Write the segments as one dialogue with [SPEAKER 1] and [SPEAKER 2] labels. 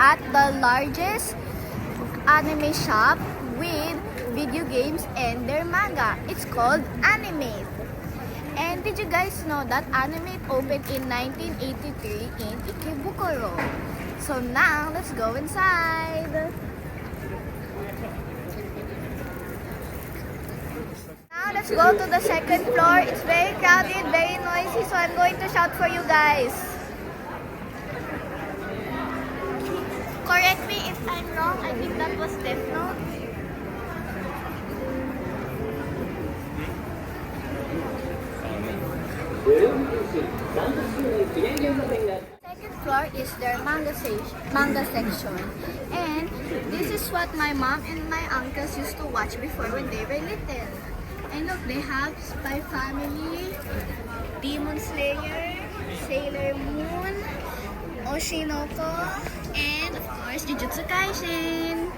[SPEAKER 1] at the largest anime shop with video games and their manga. It's called Animate. And did you guys know that Animate opened in 1983 in Ikebukuro? So now, let's go inside. Now, let's go to the second floor. It's very crowded, very noisy, so I'm going to shout for you guys. Correct me if I'm wrong. I think that was Death Note. Second floor is their manga section, and this is what my mom and my uncles used to watch before when they were little. And look, they have Spy Family, Demon Slayer, Sailor Moon, Oshinoko, and of course Jujutsu Kaisen.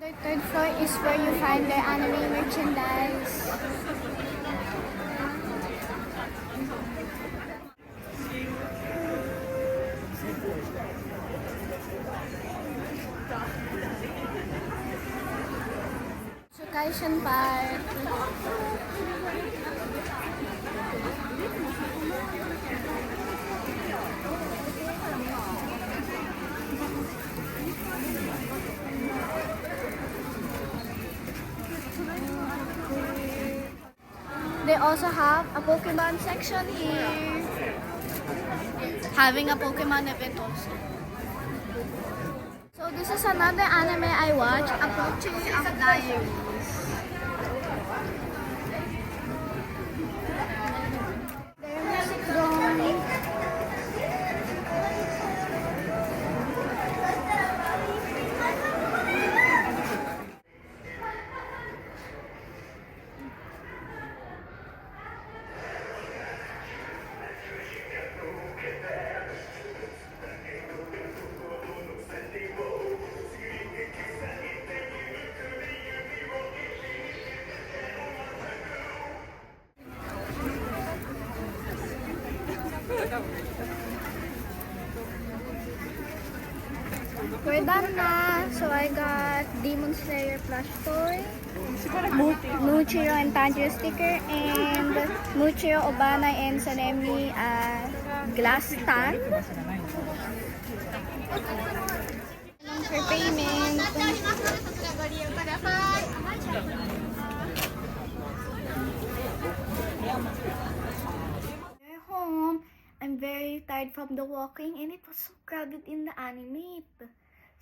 [SPEAKER 1] The third floor is where you find their anime merchandise. Kaisen Park. They also have a Pokemon section here. Having a Pokemon event also. So this is another anime I watch, Approaching of Diaries. Their music room. We're done na. So I got Demon Slayer plush toy, Muchiro and Tanjiro sticker, and Muchiro, Obana, and Sanemi glass stand. For payment. We're home. I'm very tired from the walking, and it was so crowded in the Animate.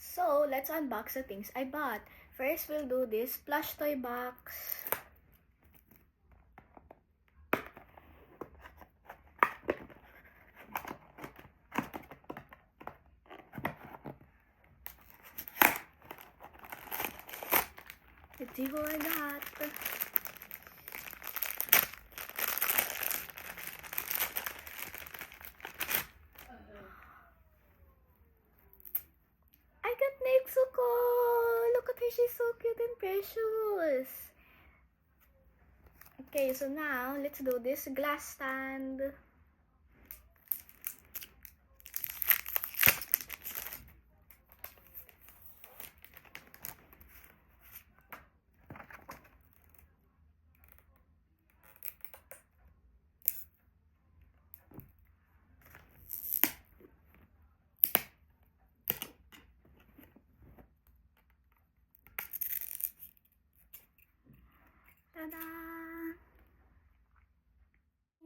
[SPEAKER 1] So, let's unbox the things I bought. First, we'll do this plush toy box. Let's see who I got. Netsuko! Look at her, she's so cute and precious. Okay, so now let's do this glass stand.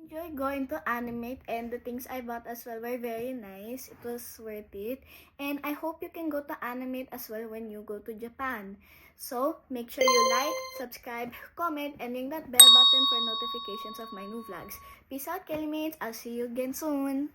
[SPEAKER 1] Enjoy going to Animate, and the things I bought as well were very nice. It was worth it, and I hope you can go to Animate as well when you go to Japan. So make sure you like, subscribe, comment, and ring that bell button for notifications of my new vlogs. Peace out, Kellymates. I'll see you again soon.